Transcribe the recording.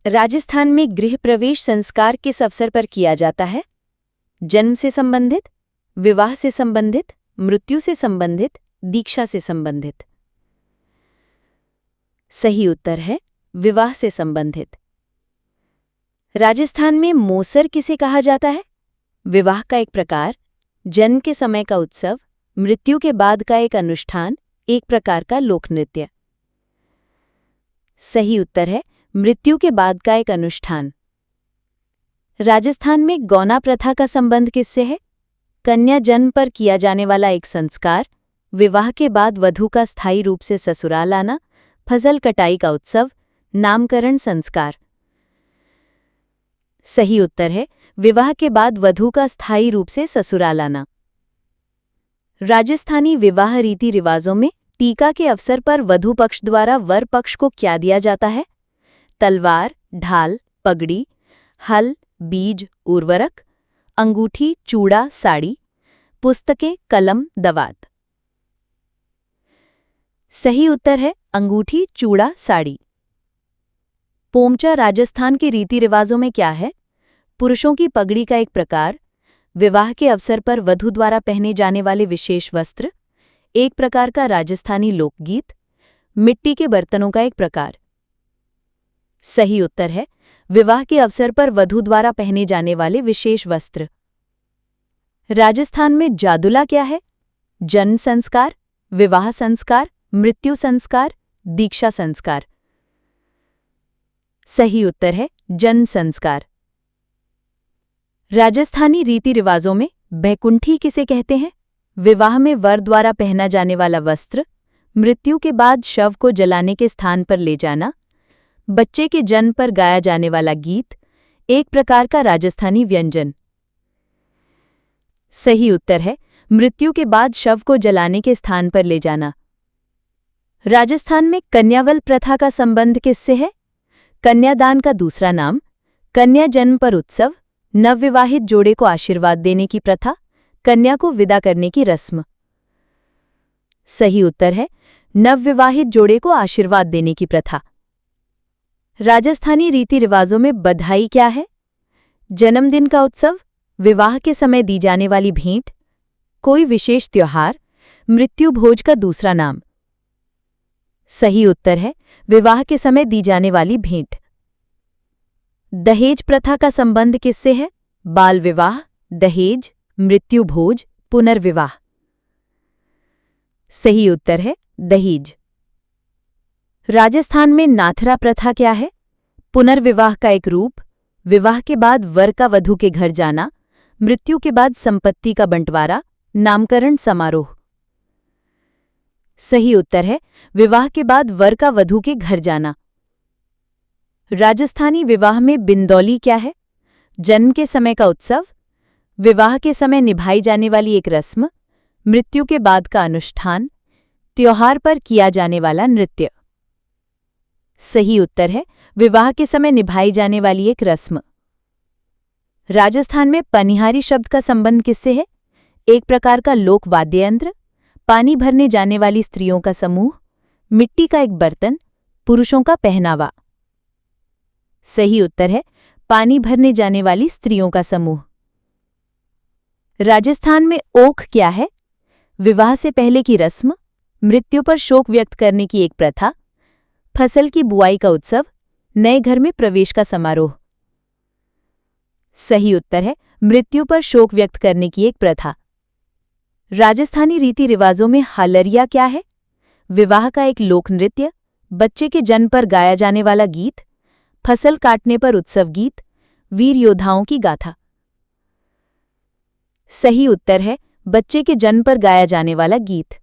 राजस्थान में गृह प्रवेश संस्कार किस अवसर पर किया जाता है? जन्म से संबंधित, विवाह से संबंधित, मृत्यु से संबंधित, दीक्षा से संबंधित? सही उत्तर है विवाह से संबंधित। राजस्थान में मोसर किसे कहा जाता है? विवाह का एक प्रकार, जन्म के समय का उत्सव, मृत्यु के बाद का एक अनुष्ठान, एक प्रकार का लोक नृत्य। सही उत्तर है मृत्यु के बाद का एक अनुष्ठान। राजस्थान में गौना प्रथा का संबंध किससे है? कन्या जन्म पर किया जाने वाला एक संस्कार, विवाह के बाद वधू का स्थायी रूप से ससुराल आना, फसल कटाई का उत्सव, नामकरण संस्कार। सही उत्तर है विवाह के बाद वधू का स्थायी रूप से ससुराल आना। राजस्थानी विवाह रीति रिवाजों में टीका के अवसर पर वधू पक्ष द्वारा वर पक्ष को क्या दिया जाता है? तलवार, ढाल, पगड़ी, हल, बीज, उर्वरक, अंगूठी, चूड़ा, साड़ी, पुस्तकें, कलम, दवात। सही उत्तर है अंगूठी, चूड़ा, साड़ी। पोमचा राजस्थान के रीति रिवाजों में क्या है? पुरुषों की पगड़ी का एक प्रकार, विवाह के अवसर पर वधू द्वारा पहने जाने वाले विशेष वस्त्र, एक प्रकार का राजस्थानी लोकगीत, मिट्टी के बर्तनों का एक प्रकार। सही उत्तर है विवाह के अवसर पर वधू द्वारा पहने जाने वाले विशेष वस्त्र। राजस्थान में जादुला क्या है? जन्म संस्कार, विवाह संस्कार, मृत्यु संस्कार, दीक्षा संस्कार। सही उत्तर है जन्म संस्कार। राजस्थानी रीति रिवाजों में बैकुंठी किसे कहते हैं? विवाह में वर द्वारा पहना जाने वाला वस्त्र, मृत्यु के बाद शव को जलाने के स्थान पर ले जाना, बच्चे के जन्म पर गाया जाने वाला गीत, एक प्रकार का राजस्थानी व्यंजन। सही उत्तर है मृत्यु के बाद शव को जलाने के स्थान पर ले जाना। राजस्थान में कन्यावल प्रथा का संबंध किससे है? कन्यादान का दूसरा नाम, कन्या जन्म पर उत्सव, नवविवाहित जोड़े को आशीर्वाद देने की प्रथा, कन्या को विदा करने की रस्म। सही उत्तर है नवविवाहित जोड़े को आशीर्वाद देने की प्रथा। राजस्थानी रीति रिवाजों में बधाई क्या है? जन्मदिन का उत्सव, विवाह के समय दी जाने वाली भेंट, कोई विशेष त्योहार, मृत्यु भोज का दूसरा नाम। सही उत्तर है विवाह के समय दी जाने वाली भेंट। दहेज प्रथा का संबंध किससे है? बाल विवाह, दहेज, मृत्यु भोज, पुनर्विवाह। सही उत्तर है दहेज। राजस्थान में नाथरा प्रथा क्या है? पुनर्विवाह का एक रूप, विवाह के बाद वर का वधू के घर जाना, मृत्यु के बाद संपत्ति का बंटवारा, नामकरण समारोह। सही उत्तर है विवाह के बाद वर का वधू के घर जाना। राजस्थानी विवाह में बिंदौली क्या है? जन्म के समय का उत्सव, विवाह के समय निभाई जाने वाली एक रस्म, मृत्यु के बाद का अनुष्ठान, त्योहार पर किया जाने वाला नृत्य। सही उत्तर है विवाह के समय निभाई जाने वाली एक रस्म। राजस्थान में पनिहारी शब्द का संबंध किससे है? एक प्रकार का लोक वाद्य यंत्र, पानी भरने जाने वाली स्त्रियों का समूह, मिट्टी का एक बर्तन, पुरुषों का पहनावा। सही उत्तर है पानी भरने जाने वाली स्त्रियों का समूह। राजस्थान में ओख क्या है? विवाह से पहले की रस्म, मृत्यु पर शोक व्यक्त करने की एक प्रथा, फसल की बुआई का उत्सव, नए घर में प्रवेश का समारोह। सही उत्तर है मृत्यु पर शोक व्यक्त करने की एक प्रथा। राजस्थानी रीति रिवाजों में हालरिया क्या है? विवाह का एक लोक नृत्य, बच्चे के जन्म पर गाया जाने वाला गीत, फसल काटने पर उत्सव गीत, वीर योद्धाओं की गाथा। सही उत्तर है बच्चे के जन्म पर गाया जाने वाला गीत।